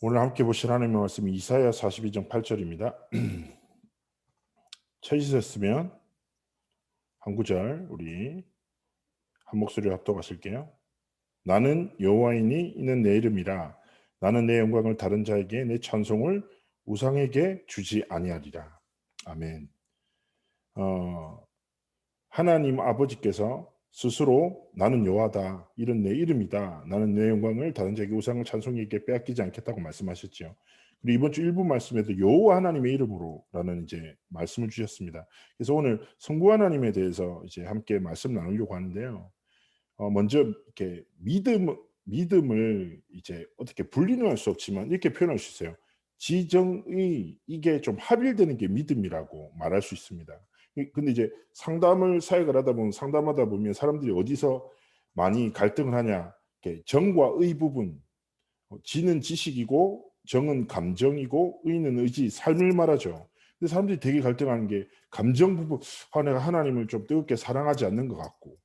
오늘 함께 보실 하나님의 말씀이 이사야 42장 8절입니다. 찾으셨으면 한 구절 우리 한 목소리로 합독하실게요. 나는 여호와이니 이는 내 이름이라. 나는 내 영광을 다른 자에게 내 찬송을 우상에게 주지 아니하리라. 아멘. 어, 하나님 아버지께서 스스로 나는 여호와다. 이런 내 이름이다. 나는 내 영광을 다른 자에게 우상을 찬송에게 빼앗기지 않겠다고 말씀하셨죠. 그리고 이번 주 일부 말씀에도 여호와 하나님의 이름으로라는 이제 말씀을 주셨습니다. 그래서 오늘 성부 하나님에 대해서 이제 함께 말씀 나누려고 하는데요. 먼저 이렇게 믿음을 이제 어떻게 분리는 할 수 없지만 이렇게 표현할 수 있어요. 지정의 이게 좀 합일되는 게 믿음이라고 말할 수 있습니다. 근데 이제 상담을 사역을 하다 보면 상담하다 보면 사람들이 어디서 많이 갈등을 하냐? 이렇게 정과 의 부분, 지는 지식이고 정은 감정이고 의는 의지, 삶을 말하죠. 근데 사람들이 되게 갈등하는 게 감정 부분, 내가 하나님을 좀 뜨겁게 사랑하지 않는 것 같고,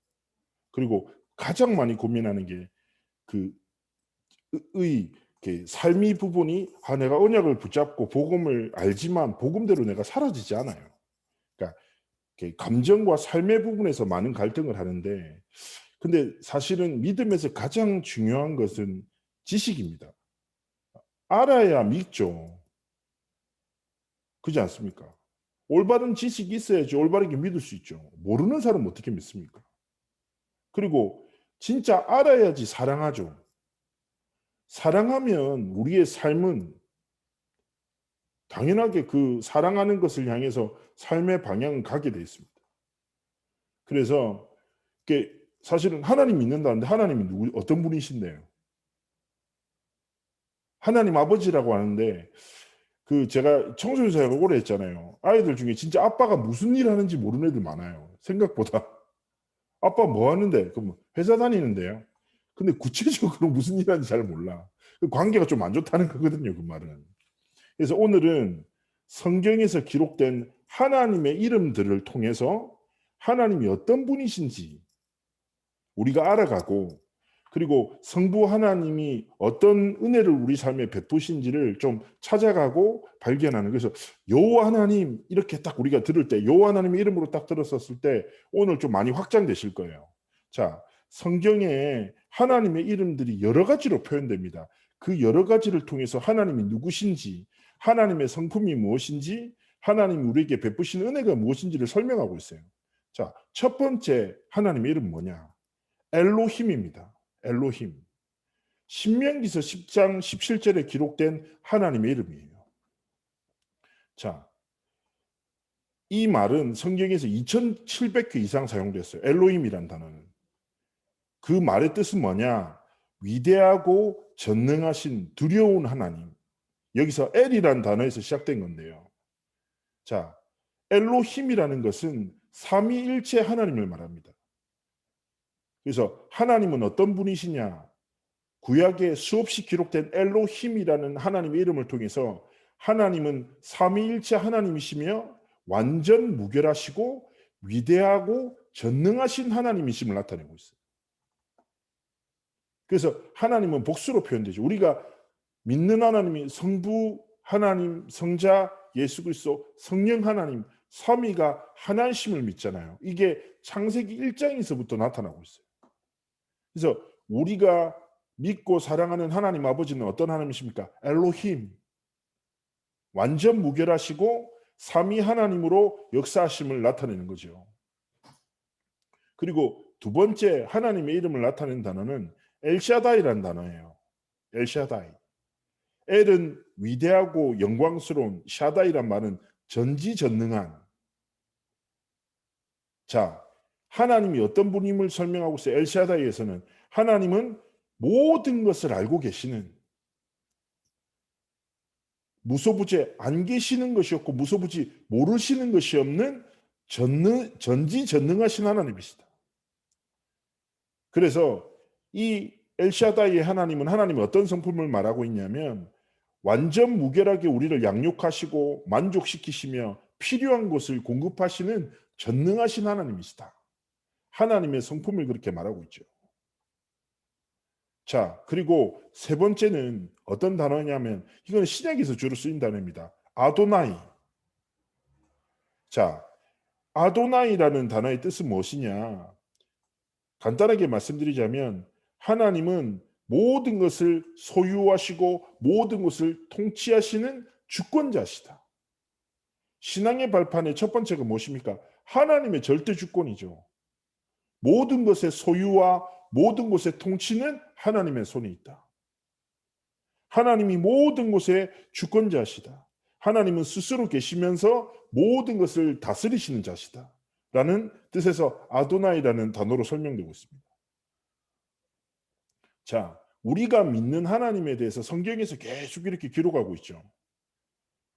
그리고 가장 많이 고민하는 게 그 삶의 부분이 내가 언약을 붙잡고 복음을 알지만 복음대로 내가 사라지지 않아요. 그러니까 감정과 삶의 부분에서 많은 갈등을 하는데, 근데 사실은 믿음에서 가장 중요한 것은 지식입니다. 알아야 믿죠. 그렇지 않습니까? 올바른 지식이 있어야지 올바르게 믿을 수 있죠. 모르는 사람은 어떻게 믿습니까? 그리고 진짜 알아야지 사랑하죠. 사랑하면 우리의 삶은 당연하게 그 사랑하는 것을 향해서 삶의 방향은 가게 돼 있습니다. 그래서 사실은 하나님 믿는다는데 하나님이 어떤 분이신데요? 하나님 아버지라고 하는데, 제가 청소년 사역을 오래 했잖아요. 아이들 중에 진짜 아빠가 무슨 일 하는지 모르는 애들 많아요. 생각보다. 아빠 뭐 하는데? 그럼 회사 다니는데요. 근데 구체적으로 무슨 일 하는지 잘 몰라. 그 관계가 좀 안 좋다는 거거든요, 그 말은. 그래서 오늘은 성경에서 기록된 하나님의 이름들을 통해서 하나님이 어떤 분이신지 우리가 알아가고, 그리고 성부 하나님이 어떤 은혜를 우리 삶에 베푸신지를 좀 찾아가고 발견하는. 그래서 여호와 하나님 이렇게 딱 우리가 들을 때, 여호와 하나님의 이름으로 딱 들었었을 때 오늘 좀 많이 확장되실 거예요. 자, 성경에 하나님의 이름들이 여러 가지로 표현됩니다. 그 여러 가지를 통해서 하나님이 누구신지, 하나님의 성품이 무엇인지, 하나님이 우리에게 베푸신 은혜가 무엇인지를 설명하고 있어요. 자, 첫 번째 하나님의 이름 뭐냐? 엘로힘입니다. 엘로힘. 신명기서 10장 17절에 기록된 하나님의 이름이에요. 자, 이 말은 성경에서 2700회 이상 사용됐어요. 엘로힘이란 단어는. 그 말의 뜻은 뭐냐? 위대하고 전능하신 두려운 하나님. 여기서 엘이란 단어에서 시작된 건데요. 자, 엘로힘이라는 것은 삼위일체 하나님을 말합니다. 그래서 하나님은 어떤 분이시냐? 구약에 수없이 기록된 엘로힘이라는 하나님의 이름을 통해서 하나님은 삼위일체 하나님이시며 완전 무결하시고 위대하고 전능하신 하나님이심을 나타내고 있어요. 그래서 하나님은 복수로 표현되죠. 우리가 믿는 하나님이 성부 하나님, 성자 예수 그리스도, 성령 하나님, 삼위가 하나님심을 믿잖아요. 이게 창세기 1장에서부터 나타나고 있어요. 그래서 우리가 믿고 사랑하는 하나님 아버지는 어떤 하나님이십니까? 엘로힘. 완전 무결하시고 삼위 하나님으로 역사하심을 나타내는 거죠. 그리고 두 번째 하나님의 이름을 나타내는 단어는 엘샤다이라는 단어예요. 엘샤다이. 엘은 위대하고 영광스러운, 샤다이란 말은 전지전능한. 자, 하나님이 어떤 분임을 설명하고 있어요. 엘샤다이에서는 하나님은 모든 것을 알고 계시는, 무소부재 안 계시는 것이 없고 무소부지 모르시는 것이 없는 전지전능하신 하나님이시다. 그래서 이 엘샤다이의 하나님은 하나님이 어떤 성품을 말하고 있냐면 완전 무결하게 우리를 양육하시고 만족시키시며 필요한 것을 공급하시는 전능하신 하나님이시다. 하나님의 성품을 그렇게 말하고 있죠. 자, 그리고 세 번째는 어떤 단어냐면 이건 신약에서 주로 쓰인 단어입니다. 아도나이. 자, 아도나이라는 단어의 뜻은 무엇이냐? 간단하게 말씀드리자면 하나님은 모든 것을 소유하시고 모든 것을 통치하시는 주권자시다. 신앙의 발판의 첫 번째가 무엇입니까? 하나님의 절대 주권이죠. 모든 것의 소유와 모든 것의 통치는 하나님의 손에 있다. 하나님이 모든 것의 주권자시다. 하나님은 스스로 계시면서 모든 것을 다스리시는 자시다. 라는 뜻에서 아도나이라는 단어로 설명되고 있습니다. 자, 우리가 믿는 하나님에 대해서 성경에서 계속 이렇게 기록하고 있죠.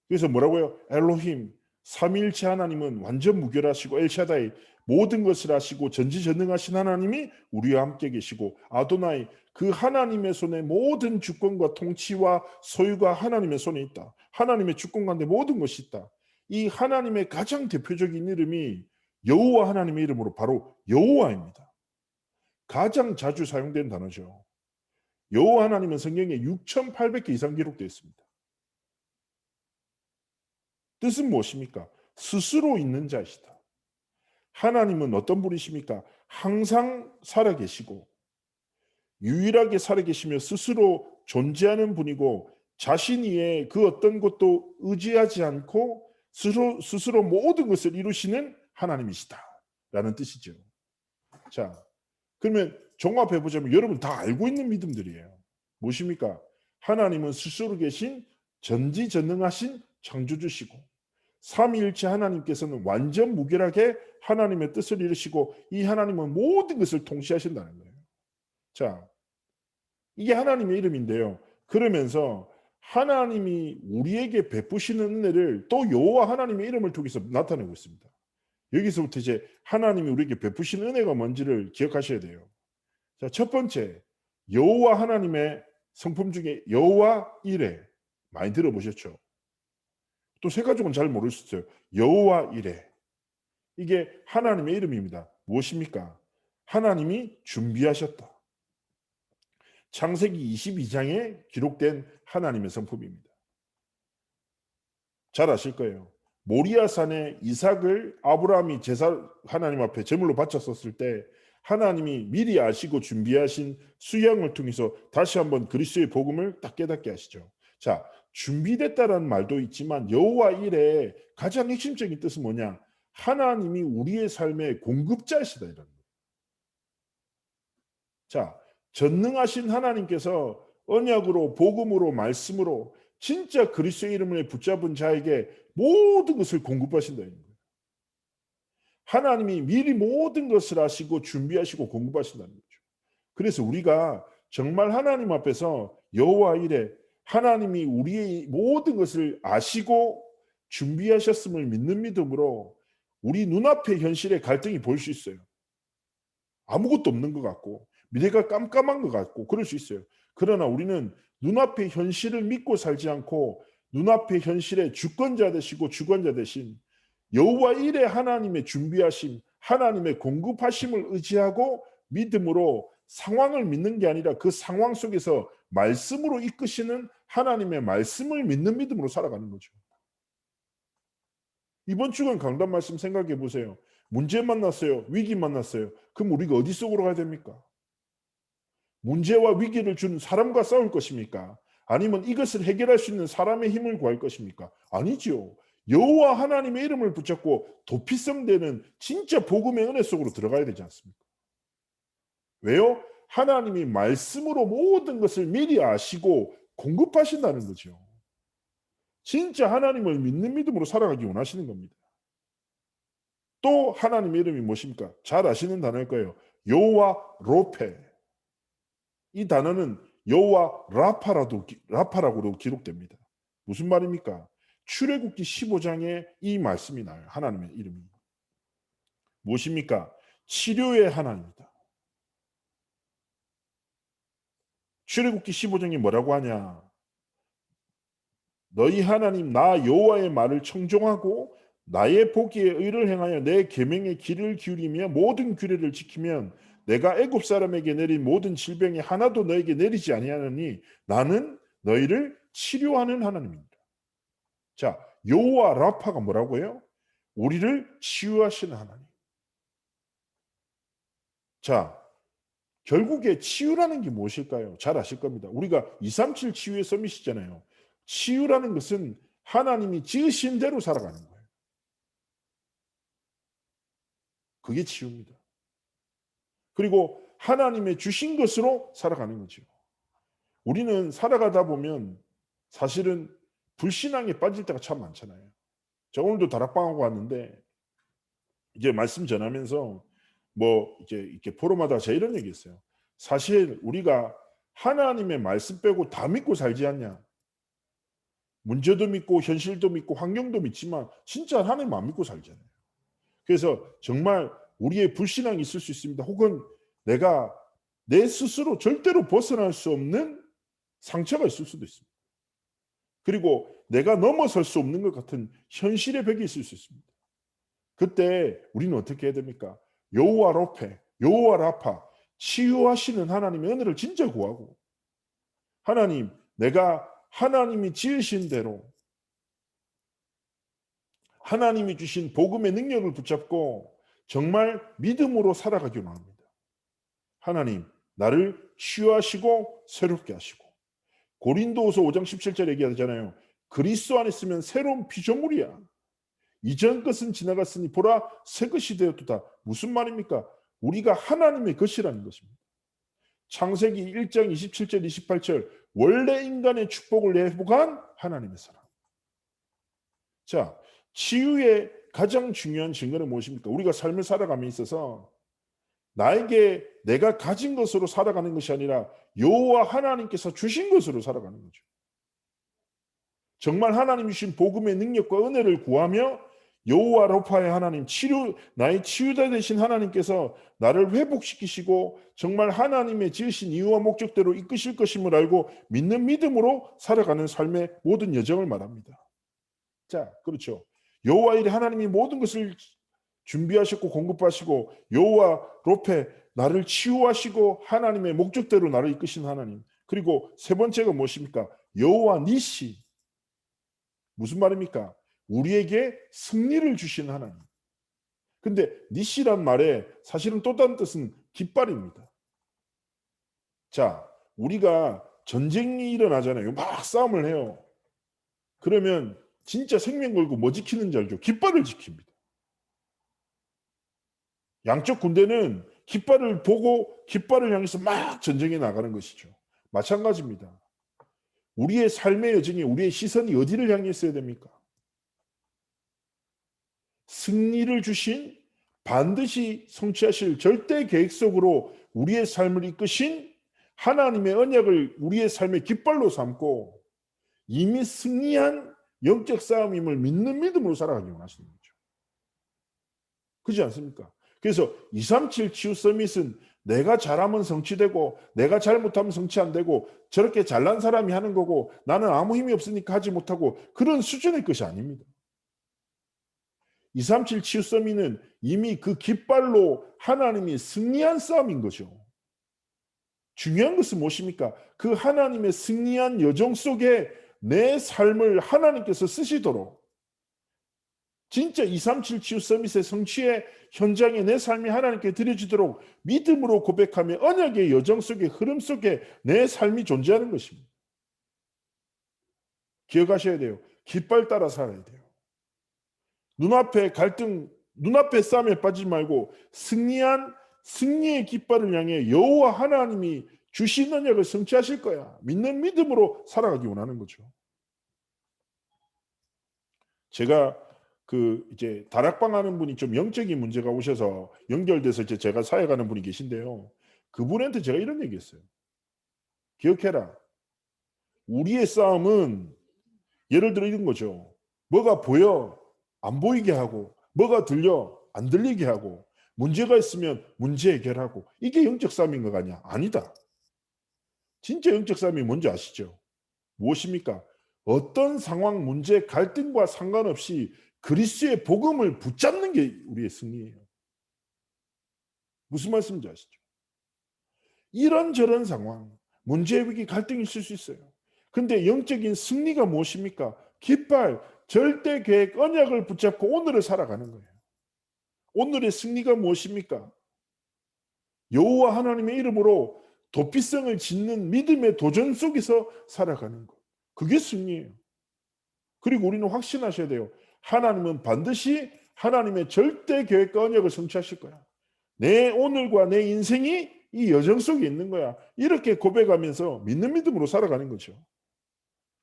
그래서 뭐라고요? 엘로힘, 삼위일체 하나님은 완전 무결하시고 엘샤다이, 모든 것을 하시고 전지전능하신 하나님이 우리와 함께 계시고 아도나이, 그 하나님의 손에 모든 주권과 통치와 소유가 하나님의 손에 있다. 하나님의 주권 가운데 모든 것이 있다. 이 하나님의 가장 대표적인 이름이 여호와 하나님의 이름으로 바로 여호와입니다. 가장 자주 사용된 단어죠. 여호와 하나님은 성경에 6,800개 이상 기록되어 있습니다. 뜻은 무엇입니까? 스스로 있는 자이시다. 하나님은 어떤 분이십니까? 항상 살아계시고 유일하게 살아계시며 스스로 존재하는 분이고 자신 위에 그 어떤 것도 의지하지 않고 스스로 모든 것을 이루시는 하나님이시다. 라는 뜻이죠. 자, 그러면 종합해보자면 여러분 다 알고 있는 믿음들이에요. 무엇입니까? 하나님은 스스로 계신 전지전능하신 창조주시고 삼위일체 하나님께서는 완전 무결하게 하나님의 뜻을 이루시고 이 하나님은 모든 것을 통치하신다는 거예요. 자, 이게 하나님의 이름인데요. 그러면서 하나님이 우리에게 베푸시는 은혜를 또 여호와 하나님의 이름을 통해서 나타내고 있습니다. 여기서부터 이제 하나님이 우리에게 베푸시는 은혜가 뭔지를 기억하셔야 돼요. 자, 첫 번째, 여호와 하나님의 성품 중에 여호와 이레 많이 들어보셨죠? 또 세 가족은 잘 모를 수 있어요. 여호와 이레. 이게 하나님의 이름입니다. 무엇입니까? 하나님이 준비하셨다. 창세기 22장에 기록된 하나님의 성품입니다. 잘 아실 거예요. 모리아산에 이삭을 아브라함이 제사 하나님 앞에 제물로 바쳤었을 때 하나님이 미리 아시고 준비하신 수양을 통해서 다시 한번 그리스도의 복음을 딱 깨닫게 하시죠. 자, 준비됐다라는 말도 있지만 여호와 일의 가장 핵심적인 뜻은 뭐냐? 하나님이 우리의 삶의 공급자이시다 이런 거예요. 자, 전능하신 하나님께서 언약으로 복음으로 말씀으로 진짜 그리스도의 이름을 붙잡은 자에게 모든 것을 공급하신다는 거예요. 하나님이 미리 모든 것을 아시고 준비하시고 공급하신다는 거죠. 그래서 우리가 정말 하나님 앞에서 여호와 이레 하나님이 우리의 모든 것을 아시고 준비하셨음을 믿는 믿음으로 우리 눈앞의 현실의 갈등이 보일 수 있어요. 아무것도 없는 것 같고 미래가 깜깜한 것 같고 그럴 수 있어요. 그러나 우리는 눈앞의 현실을 믿고 살지 않고 눈앞의 현실의 주권자 되시고 주관자 되신 여호와 일의 하나님의 준비하심, 하나님의 공급하심을 의지하고 믿음으로 상황을 믿는 게 아니라 그 상황 속에서 말씀으로 이끄시는 하나님의 말씀을 믿는 믿음으로 살아가는 거죠. 이번 주간 강단 말씀 생각해 보세요. 문제 만났어요. 위기 만났어요. 그럼 우리가 어디 속으로 가야 됩니까? 문제와 위기를 주는 사람과 싸울 것입니까? 아니면 이것을 해결할 수 있는 사람의 힘을 구할 것입니까? 아니지요. 여호와 하나님의 이름을 붙잡고 도피성되는 진짜 복음의 은혜 속으로 들어가야 되지 않습니까? 왜요? 하나님이 말씀으로 모든 것을 미리 아시고 공급하신다는 거죠. 진짜 하나님을 믿는 믿음으로 살아가기 원하시는 겁니다. 또 하나님의 이름이 무엇입니까? 잘 아시는 단어일 거예요. 여호와 로페. 이 단어는 여호와 라파라고도 기록됩니다. 무슨 말입니까? 출애굽기 15장에 이 말씀이 나와요. 하나님의 이름이. 무엇입니까? 치료의 하나님이다. 출애굽기 15장이 뭐라고 하냐? 너희 하나님 나 여호와의 말을 청종하고 나의 보기에 의를 행하여 내 계명의 길을 기울이며 모든 규례를 지키면 내가 애굽 사람에게 내린 모든 질병이 하나도 너에게 내리지 아니하느니 나는 너희를 치료하는 하나님입니다. 자, 여호와 라파가 뭐라고요? 우리를 치유하시는 하나님. 자, 결국에 치유라는 게 무엇일까요? 잘 아실 겁니다. 우리가 237 치유의 서밋이잖아요. 치유라는 것은 하나님이 지으신 대로 살아가는 거예요. 그게 치유입니다. 그리고 하나님의 주신 것으로 살아가는 거죠. 우리는 살아가다 보면 사실은 불신앙에 빠질 때가 참 많잖아요. 저 오늘도 다락방하고 왔는데 이제 말씀 전하면서 뭐 이제 이렇게 포럼하다가 제가 이런 얘기했어요. 사실 우리가 하나님의 말씀 빼고 다 믿고 살지 않냐? 문제도 믿고 현실도 믿고 환경도 믿지만 진짜 하나님 안 믿고 살잖아요. 그래서 정말 우리의 불신앙이 있을 수 있습니다. 혹은 내가 내 스스로 절대로 벗어날 수 없는 상처가 있을 수도 있습니다. 그리고 내가 넘어설 수 없는 것 같은 현실의 벽이 있을 수 있습니다. 그때 우리는 어떻게 해야 됩니까? 여호와 로페, 여호와 라파, 치유하시는 하나님의 은혜를 진짜 구하고, 하나님, 내가 하나님이 지으신 대로 하나님이 주신 복음의 능력을 붙잡고 정말 믿음으로 살아가기 원합니다. 하나님, 나를 치유하시고 새롭게 하시고, 고린도후서 5장 17절 얘기하잖아요. 그리스도 안에 있으면 새로운 피조물이야. 이전 것은 지나갔으니 보라 새 것이 되었도다. 무슨 말입니까? 우리가 하나님의 것이라는 것입니다. 창세기 1장 27절 28절 원래 인간의 축복을 회복한 하나님의 사랑. 자, 치유의 가장 중요한 증거는 무엇입니까? 우리가 삶을 살아감에 있어서 나에게 내가 가진 것으로 살아가는 것이 아니라 여호와 하나님께서 주신 것으로 살아가는 거죠. 정말 하나님 주신 복음의 능력과 은혜를 구하며 여호와 라파의 하나님, 나의 치유자 되신 하나님께서 나를 회복시키시고 정말 하나님의 지으신 이유와 목적대로 이끄실 것임을 알고 믿는 믿음으로 살아가는 삶의 모든 여정을 말합니다. 자, 그렇죠. 여호와 일에 하나님이 모든 것을 준비하셨고 공급하시고 여호와 로페, 나를 치유하시고 하나님의 목적대로 나를 이끄신 하나님. 그리고 세 번째가 무엇입니까? 여호와 니시. 무슨 말입니까? 우리에게 승리를 주신 하나님. 근데 니시란 말에 사실은 또 다른 뜻은 깃발입니다. 자, 우리가 전쟁이 일어나잖아요. 막 싸움을 해요. 그러면 진짜 생명 걸고 뭐 지키는지 알죠? 깃발을 지킵니다. 양쪽 군대는 깃발을 보고 깃발을 향해서 막 전쟁에 나가는 것이죠. 마찬가지입니다. 우리의 삶의 여정에 우리의 시선이 어디를 향해 있어야 됩니까? 승리를 주신 반드시 성취하실 절대 계획 속으로 우리의 삶을 이끄신 하나님의 언약을 우리의 삶의 깃발로 삼고 이미 승리한 영적 싸움임을 믿는 믿음으로 살아가기 원하시는 거죠. 그렇지 않습니까? 그래서 237 치유 서밋은 내가 잘하면 성취되고 내가 잘못하면 성취 안 되고 저렇게 잘난 사람이 하는 거고 나는 아무 힘이 없으니까 하지 못하고 그런 수준의 것이 아닙니다. 237 치유 서밋은 이미 그 깃발로 하나님이 승리한 싸움인 거죠. 중요한 것은 무엇입니까? 그 하나님의 승리한 여정 속에 내 삶을 하나님께서 쓰시도록 진짜 237 치유 서밋의 성취의 현장에 내 삶이 하나님께 드려지도록 믿음으로 고백하며 언약의 여정 속의 흐름 속에 내 삶이 존재하는 것입니다. 기억하셔야 돼요. 깃발 따라 살아야 돼요. 눈앞에 갈등, 눈앞에 싸움에 빠지지 말고 승리의 깃발을 향해 여호와 하나님이 주신 언약을 성취하실 거야. 믿는 믿음으로 살아가기 원하는 거죠. 제가 이제 다락방 하는 분이 좀 영적인 문제가 오셔서 연결돼서 이제 제가 사역하는 분이 계신데요. 그분한테 제가 이런 얘기했어요. 기억해라. 우리의 싸움은 예를 들어 이런 거죠. 뭐가 보여 안 보이게 하고 뭐가 들려 안 들리게 하고 문제가 있으면 문제 해결하고 이게 영적 싸움인 거 아니야? 아니다. 진짜 영적 싸움이 뭔지 아시죠? 무엇입니까? 어떤 상황, 문제, 갈등과 상관없이 그리스도의 복음을 붙잡는 게 우리의 승리예요. 무슨 말씀인지 아시죠? 이런저런 상황, 문제, 위기, 갈등이 있을 수 있어요. 근데 영적인 승리가 무엇입니까? 깃발, 절대 계획, 언약을 붙잡고 오늘을 살아가는 거예요. 오늘의 승리가 무엇입니까? 여호와 하나님의 이름으로 도피성을 짓는 믿음의 도전 속에서 살아가는 것. 그게 승리예요. 그리고 우리는 확신하셔야 돼요. 하나님은 반드시 하나님의 절대 계획과 언약을 성취하실 거야. 내 오늘과 내 인생이 이 여정 속에 있는 거야. 이렇게 고백하면서 믿는 믿음으로 살아가는 거죠.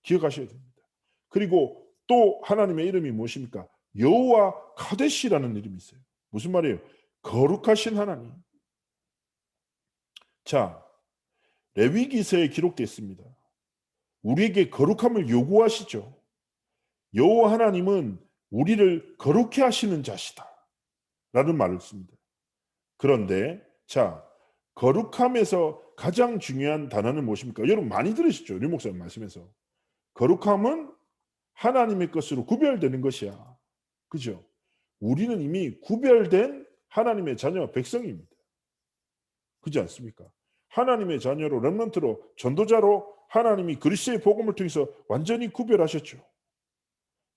기억하셔야 됩니다. 그리고 또 하나님의 이름이 무엇입니까? 여호와 카데시라는 이름이 있어요. 무슨 말이에요? 거룩하신 하나님. 자, 레위기서에 기록되어 있습니다. 우리에게 거룩함을 요구하시죠. 여호와 하나님은 우리를 거룩해 하시는 자시다 라는 말을 씁니다. 그런데 자, 거룩함에서 가장 중요한 단어는 무엇입니까? 여러분 많이 들으시죠? 류 목사님 말씀에서. 거룩함은 하나님의 것으로 구별되는 것이야. 그죠? 우리는 이미 구별된 하나님의 자녀 백성입니다. 그렇지 않습니까? 하나님의 자녀로 렘넌트로 전도자로 하나님이 그리스도의 복음을 통해서 완전히 구별하셨죠.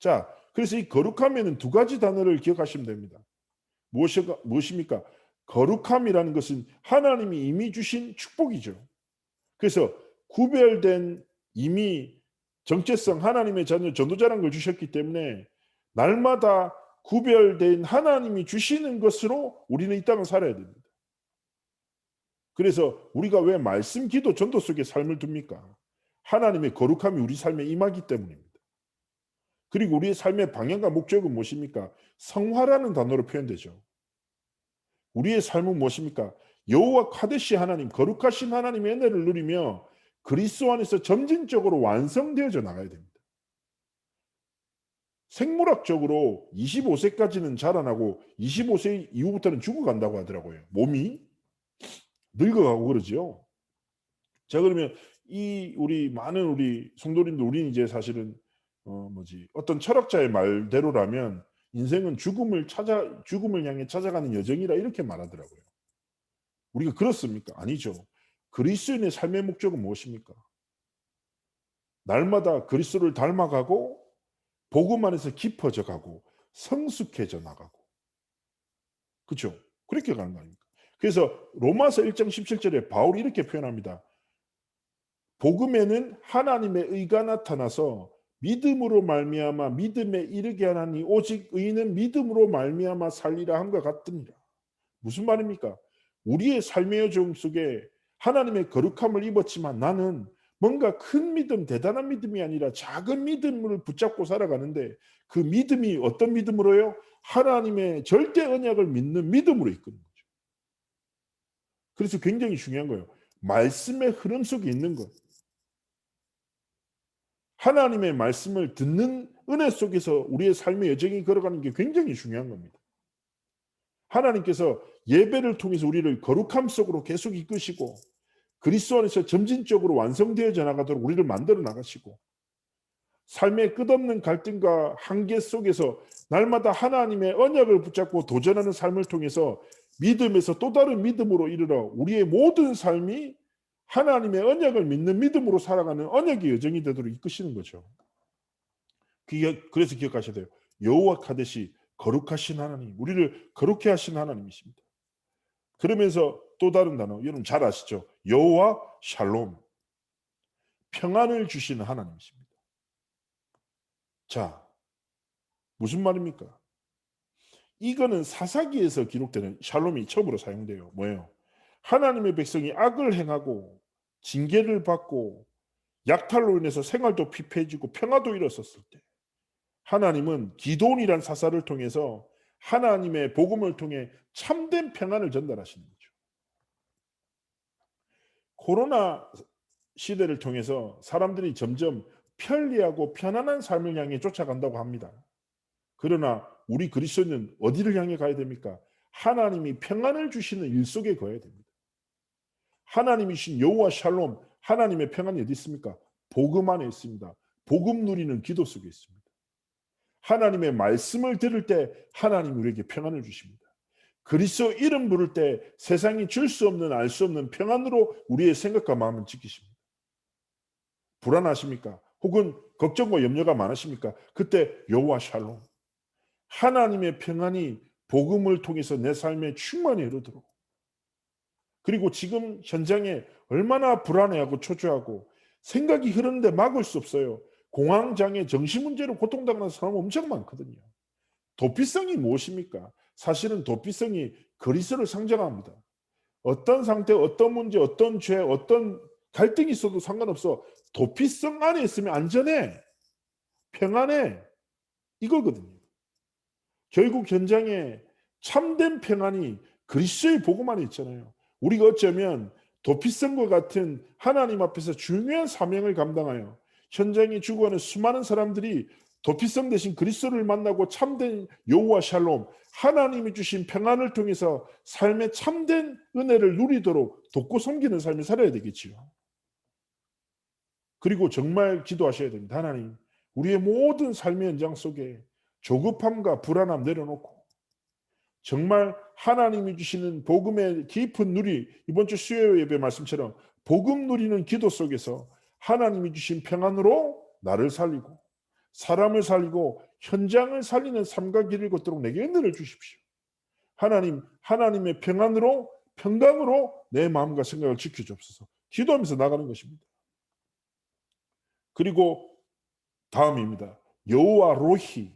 자, 그래서 이 거룩함에는 두 가지 단어를 기억하시면 됩니다. 무엇입니까? 거룩함이라는 것은 하나님이 이미 주신 축복이죠. 그래서 구별된 이미 정체성 하나님의 자녀 전도자라는 걸 주셨기 때문에 날마다 구별된 하나님이 주시는 것으로 우리는 이 땅을 살아야 됩니다. 그래서 우리가 왜 말씀, 기도, 전도 속에 삶을 둡니까? 하나님의 거룩함이 우리 삶에 임하기 때문입니다. 그리고 우리의 삶의 방향과 목적은 무엇입니까? 성화라는 단어로 표현되죠. 우리의 삶은 무엇입니까? 여호와 카데시 하나님, 거룩하신 하나님의 은혜를 누리며 그리스도 안에서 점진적으로 완성되어져 나가야 됩니다. 생물학적으로 25세까지는 자라나고 25세 이후부터는 죽어간다고 하더라고요. 몸이 늙어가고 그러죠. 자, 그러면 이 우리 많은 우리 성도님들, 우리는 이제 사실은 어떤 철학자의 말대로라면 인생은 죽음을 향해 찾아가는 여정이라 이렇게 말하더라고요. 우리가 그렇습니까? 아니죠. 그리스도인의 삶의 목적은 무엇입니까? 날마다 그리스도를 닮아가고 복음 안에서 깊어져 가고 성숙해져 나가고. 그렇죠? 그렇게 가는 거 아닙니까? 그래서 로마서 1장 17절에 바울이 이렇게 표현합니다. 복음에는 하나님의 의가 나타나서 믿음으로 말미암아 믿음에 이르게 하나니 오직 의인은 믿음으로 말미암아 살리라 함과 같으니라. 무슨 말입니까? 우리의 삶의 여정 속에 하나님의 거룩함을 입었지만 나는 뭔가 큰 믿음, 대단한 믿음이 아니라 작은 믿음을 붙잡고 살아가는데 그 믿음이 어떤 믿음으로요? 하나님의 절대 언약을 믿는 믿음으로 이끄는 거죠. 그래서 굉장히 중요한 거예요. 말씀의 흐름 속에 있는 것. 하나님의 말씀을 듣는 은혜 속에서 우리의 삶의 여정이 걸어가는 게 굉장히 중요한 겁니다. 하나님께서 예배를 통해서 우리를 거룩함 속으로 계속 이끄시고 그리스도 안에서 점진적으로 완성되어져 나가도록 우리를 만들어 나가시고 삶의 끝없는 갈등과 한계 속에서 날마다 하나님의 언약을 붙잡고 도전하는 삶을 통해서 믿음에서 또 다른 믿음으로 이르러 우리의 모든 삶이 하나님의 언약을 믿는 믿음으로 살아가는 언약의 여정이 되도록 이끄시는 거죠. 그래서 기억하셔야 돼요. 여호와 카데시, 거룩하신 하나님, 우리를 거룩해 하신 하나님이십니다. 그러면서 또 다른 단어, 여러분 잘 아시죠? 여호와 샬롬, 평안을 주시는 하나님이십니다. 자, 무슨 말입니까? 이거는 사사기에서 기록되는 샬롬이 처음으로 사용돼요. 뭐예요? 하나님의 백성이 악을 행하고 징계를 받고 약탈로 인해서 생활도 피폐해지고 평화도 잃었었을 때 하나님은 기도온이란 사사를 통해서 하나님의 복음을 통해 참된 평안을 전달하시는 거죠. 코로나 시대를 통해서 사람들이 점점 편리하고 편안한 삶을 향해 쫓아간다고 합니다. 그러나 우리 그리스도인은 어디를 향해 가야 됩니까? 하나님이 평안을 주시는 일 속에 거해야 됩니다. 하나님이신 여호와 샬롬, 하나님의 평안이 어디 있습니까? 복음 안에 있습니다. 복음 누리는 기도 속에 있습니다. 하나님의 말씀을 들을 때 하나님이 우리에게 평안을 주십니다. 그리스도 이름 부를 때 세상이 줄 수 없는 알 수 없는 평안으로 우리의 생각과 마음을 지키십니다. 불안하십니까? 혹은 걱정과 염려가 많으십니까? 그때 여호와 샬롬, 하나님의 평안이 복음을 통해서 내 삶에 충만히 흐르도록, 그리고 지금 현장에 얼마나 불안해하고 초조하고 생각이 흐르는데 막을 수 없어요. 공황장애, 정신문제로 고통당하는 사람 엄청 많거든요. 도피성이 무엇입니까? 사실은 도피성이 그리스도를 상징합니다. 어떤 상태, 어떤 문제, 어떤 죄, 어떤 갈등이 있어도 상관없어. 도피성 안에 있으면 안전해, 평안해, 이거거든요. 결국 현장에 참된 평안이 그리스도의 복음 안에 있잖아요. 우리가 어쩌면 도피성과 같은 하나님 앞에서 중요한 사명을 감당하여 현장에 죽어가는 수많은 사람들이 도피성 대신 그리스도를 만나고 참된 여호와 샬롬, 하나님이 주신 평안을 통해서 삶의 참된 은혜를 누리도록 돕고 섬기는 삶을 살아야 되겠지요. 그리고 정말 기도하셔야 됩니다. 하나님, 우리의 모든 삶의 현장 속에 조급함과 불안함 내려놓고 정말 하나님이 주시는 복음의 깊은 누리, 이번 주 수요 예배 말씀처럼 복음 누리는 기도 속에서 하나님이 주신 평안으로 나를 살리고 사람을 살리고 현장을 살리는 삶과 길을 걷도록 내게 은혜를 주십시오. 하나님, 하나님의 평안으로, 평강으로 내 마음과 생각을 지켜주옵소서. 기도하면서 나가는 것입니다. 그리고 다음입니다. 여호와 로히,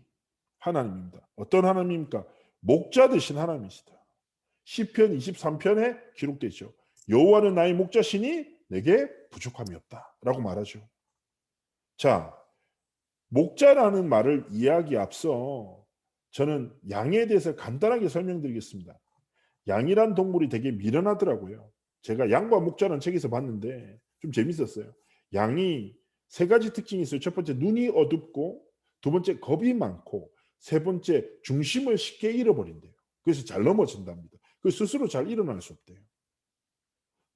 하나님입니다. 어떤 하나님입니까? 목자 되신 하나님이시다. 시편 23편에 기록되어 있죠. 여호와는 나의 목자시니 내게 부족함이 없다라고 말하죠. 자, 목자라는 말을 이해하기 앞서 저는 양에 대해서 간단하게 설명드리겠습니다. 양이란 동물이 되게 미련하더라고요. 제가 양과 목자라는 책에서 봤는데 좀 재밌었어요. 양이 세 가지 특징이 있어요. 첫 번째, 눈이 어둡고, 두 번째, 겁이 많고, 세 번째, 중심을 쉽게 잃어버린대요. 그래서 잘 넘어진답니다. 그 스스로 잘 일어날 수 없대요.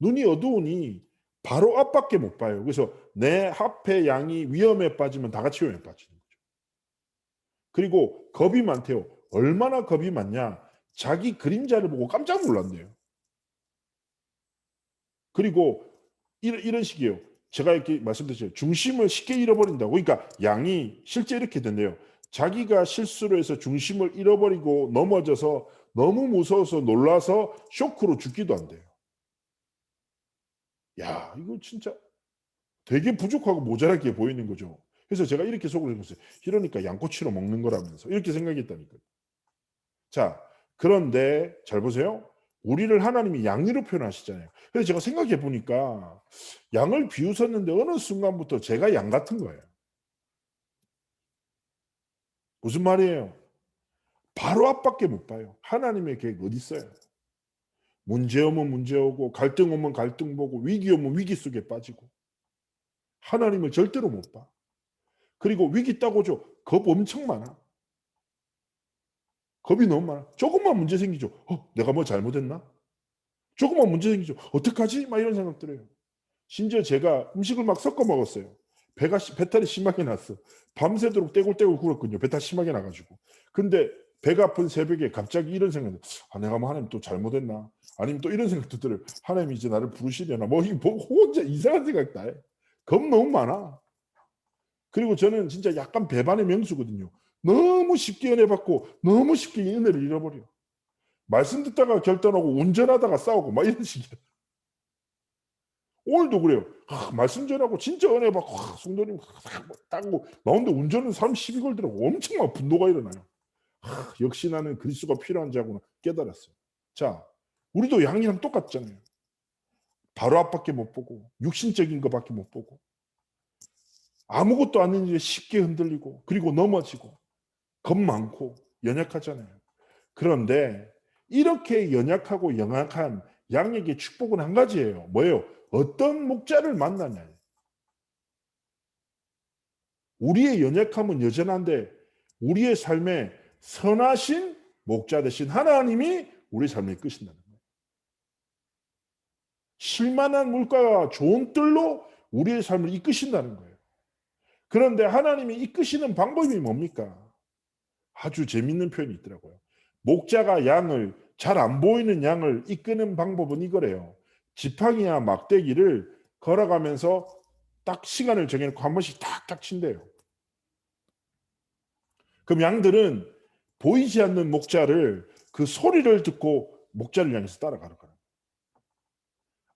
눈이 어두우니 바로 앞밖에 못 봐요. 그래서 내 앞에 양이 위험에 빠지면 다 같이 위험에 빠지는 거죠. 그리고 겁이 많대요. 얼마나 겁이 많냐? 자기 그림자를 보고 깜짝 놀란대요. 그리고 이런 식이에요. 제가 이렇게 말씀드렸죠. 중심을 쉽게 잃어버린다고. 그러니까 양이 실제 이렇게 된대요. 자기가 실수로 해서 중심을 잃어버리고 넘어져서 너무 무서워서 놀라서 쇼크로 죽기도 한대요. 야, 이거 진짜 되게 부족하고 모자라게 보이는 거죠. 그래서 제가 이렇게 속으로 생각했어요. 이러니까 양꼬치로 먹는 거라면서 이렇게 생각했다니까요. 자, 그런데 잘 보세요. 우리를 하나님이 양으로 표현하시잖아요. 그래서 제가 생각해 보니까 양을 비웃었는데 어느 순간부터 제가 양 같은 거예요. 무슨 말이에요? 바로 앞밖에 못 봐요. 하나님의 계획 어디 있어요? 문제 오면 문제 오고 갈등 오면 갈등 보고 위기 오면 위기 속에 빠지고 하나님을 절대로 못 봐. 그리고 위기 있다고 줘. 겁 엄청 많아. 겁이 너무 많아. 조금만 문제 생기죠. 내가 뭐 잘못했나? 조금만 문제 생기죠. 어떡하지? 막 이런 생각 들어요. 심지어 제가 음식을 막 섞어 먹었어요. 배탈이 심하게 났어. 밤새도록 떼굴떼굴 굴었거든요. 배탈 심하게 나가지고. 근데 배가 아픈 새벽에 갑자기 이런 생각이 내가 뭐 하나님 또 잘못했나? 아니면 또 이런 생각도 들어요. 하나님 이제 나를 부르시려나? 뭐 혼자 이상한 생각 다 해. 겁 너무 많아. 그리고 저는 진짜 약간 배반의 명수거든요. 너무 쉽게 은혜 받고 너무 쉽게 은혜를 잃어버려. 말씀 듣다가 결단하고 운전하다가 싸우고 막 이런 식이야. 오늘도 그래요. 말씀 전하고 진짜 은혜 받고 성도님 따고 나오는데 운전은 사람 시비 걸더라고. 엄청 막 분노가 일어나요. 역시 나는 그리스도가 필요한 자구나 깨달았어요. 자, 우리도 양이랑 똑같잖아요. 바로 앞밖에 못 보고 육신적인 것밖에 못 보고 아무것도 아닌 일에 쉽게 흔들리고 그리고 넘어지고 겁 많고 연약하잖아요. 그런데 이렇게 연약하고 영악한 양에게 축복은 한 가지예요. 뭐예요? 어떤 목자를 만나냐. 우리의 연약함은 여전한데 우리의 삶에 선하신 목자 되신 하나님이 우리 삶을 이끄신다는 거예요. 쉴만한 물가와 좋은 뜰로 우리의 삶을 이끄신다는 거예요. 그런데 하나님이 이끄시는 방법이 뭡니까? 아주 재밌는 표현이 있더라고요. 목자가 양을 잘 안 보이는 양을 이끄는 방법은 이거래요. 지팡이와 막대기를 걸어가면서 딱 시간을 정해놓고 한 번씩 탁탁 친대요. 그럼 양들은 보이지 않는 목자를 그 소리를 듣고 목자를 향해서 따라가는 거예요.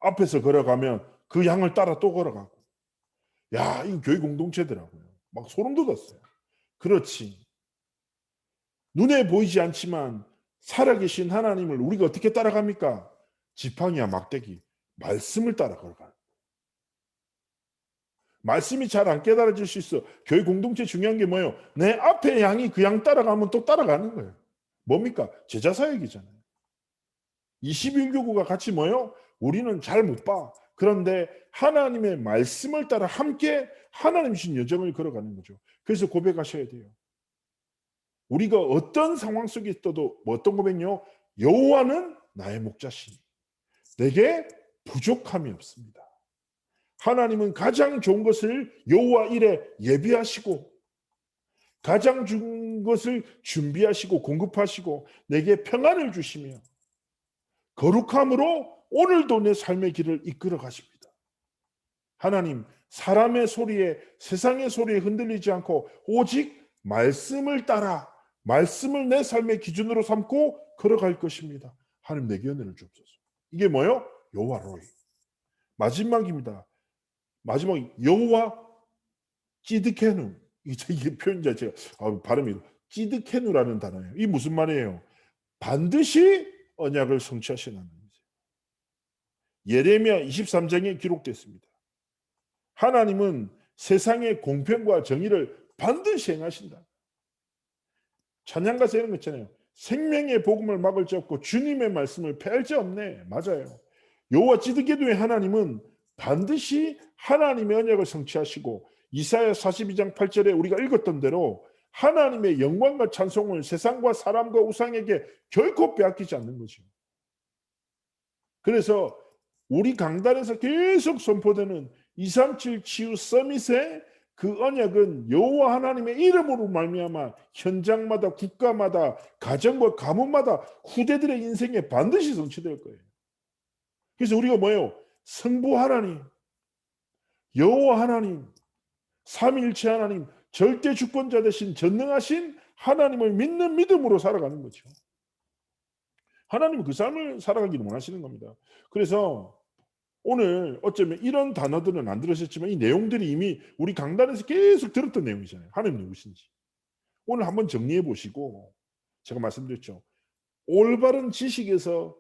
앞에서 걸어가면 그 양을 따라 또 걸어가고. 야, 이거 교회 공동체더라고요. 막 소름 돋았어요. 그렇지. 눈에 보이지 않지만 살아계신 하나님을 우리가 어떻게 따라갑니까? 지팡이와 막대기, 말씀을 따라 걸어가는. 말씀이 잘 안 깨달아질 수 있어. 교회 공동체 중요한 게 뭐예요? 내 앞에 양이 그 양 따라가면 또 따라가는 거예요. 뭡니까? 제자 사역이잖아요. 21교구가 같이 뭐예요? 우리는 잘 못 봐. 그런데 하나님의 말씀을 따라 함께 하나님 주신 여정을 걸어가는 거죠. 그래서 고백하셔야 돼요. 우리가 어떤 상황 속에 있어도 뭐 어떤 고백요? 여호와는 나의 목자시니 내게 부족함이 없습니다. 하나님은 가장 좋은 것을 여호와 일에 예비하시고 가장 좋은 것을 준비하시고 공급하시고 내게 평안을 주시며 거룩함으로 오늘도 내 삶의 길을 이끌어 가십니다. 하나님, 사람의 소리에 세상의 소리에 흔들리지 않고 오직 말씀을 따라 말씀을 내 삶의 기준으로 삼고 걸어갈 것입니다. 하나님 내게 은혜를 주옵소서. 이게 뭐요? 여호와 로이. 마지막입니다. 마지막 여호와 찌드케누. 이게 표현 자체가 발음이 찌드케누라는 단어예요. 이 무슨 말이에요? 반드시 언약을 성취하시는 하나님이세요. 예레미야 23장에 기록됐습니다. 하나님은 세상의 공평과 정의를 반드시 행하신다. 찬양가서 이런 거 있잖아요. 생명의 복음을 막을 자 없고 주님의 말씀을 폐할 자 없네. 맞아요. 여호와 찌드게도의 하나님은 반드시 하나님의 언약을 성취하시고 이사야 42장 8절에 우리가 읽었던 대로 하나님의 영광과 찬송을 세상과 사람과 우상에게 결코 빼앗기지 않는 거죠. 그래서 우리 강단에서 계속 선포되는 237 치유 서밋의 그 언약은 여호와 하나님의 이름으로 말미암아 현장마다 국가마다 가정과 가문마다 후대들의 인생에 반드시 성취될 거예요. 그래서 우리가 뭐예요? 성부 하나님, 여호와 하나님, 삼위일체 하나님, 절대 주권자 되신 전능하신 하나님을 믿는 믿음으로 살아가는 거죠. 하나님은 그 삶을 살아가기를 원하시는 겁니다. 그래서 오늘 어쩌면 이런 단어들은 안 들으셨지만 이 내용들이 이미 우리 강단에서 계속 들었던 내용이잖아요. 하나님 누구신지. 오늘 한번 정리해 보시고 제가 말씀드렸죠. 올바른 지식에서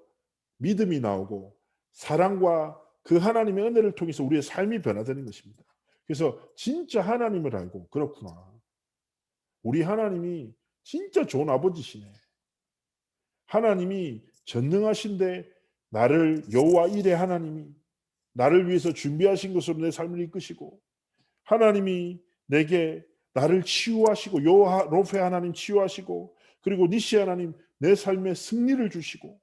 믿음이 나오고 사랑과 그 하나님의 은혜를 통해서 우리의 삶이 변화되는 것입니다. 그래서 진짜 하나님을 알고 그렇구나. 우리 하나님이 진짜 좋은 아버지시네. 하나님이 전능하신데 나를 여호와 일의 하나님이 나를 위해서 준비하신 것으로 내 삶을 이끄시고 하나님이 내게 나를 치유하시고 여호와 로페 하나님 치유하시고 그리고 니시 하나님 내 삶에 승리를 주시고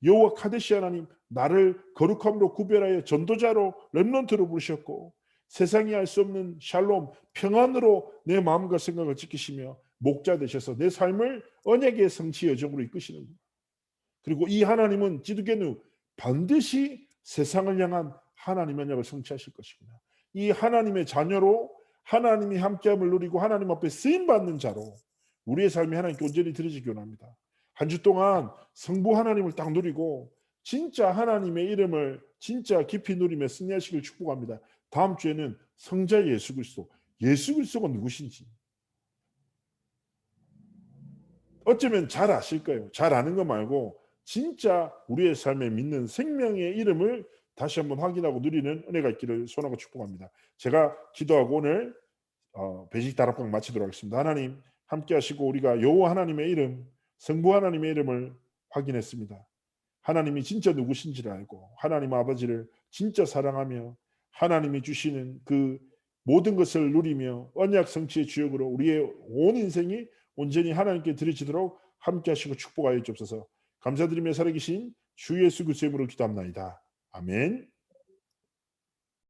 여호와 카데시 하나님 나를 거룩함으로 구별하여 전도자로 렘넌트로 부르셨고 세상이 알 수 없는 샬롬 평안으로 내 마음과 생각을 지키시며 목자 되셔서 내 삶을 언약의 성취 여정으로 이끄시는구나. 그리고 이 하나님은 지두게누 반드시 세상을 향한 하나님의 언약을 성취하실 것이구나. 이 하나님의 자녀로 하나님이 함께함을 누리고 하나님 앞에 쓰임받는 자로 우리의 삶이 하나님께 온전히 드려지기 원합니다. 한 주 동안 성부 하나님을 딱 누리고 진짜 하나님의 이름을 진짜 깊이 누리며 승리하시길 축복합니다. 다음 주에는 성자 예수 그리스도, 예수 그리스도가 누구신지 어쩌면 잘 아실 거예요. 잘 아는 거 말고 진짜 우리의 삶에 믿는 생명의 이름을 다시 한번 확인하고 누리는 은혜가 있기를 소원하고 축복합니다. 제가 기도하고 오늘 배식 다락방 마치도록 하겠습니다. 하나님 함께 하시고 우리가 여호와 하나님의 이름, 성부 하나님의 이름을 확인했습니다. 하나님이 진짜 누구신지를 알고 하나님 아버지를 진짜 사랑하며 하나님이 주시는 그 모든 것을 누리며 언약 성취의 주역으로 우리의 온 인생이 온전히 하나님께 드려지도록 함께 하시고 축복하여 주옵소서. 감사드리며 살아계신 주 예수 그리스도의 이름으로 기도합나이다. 아멘.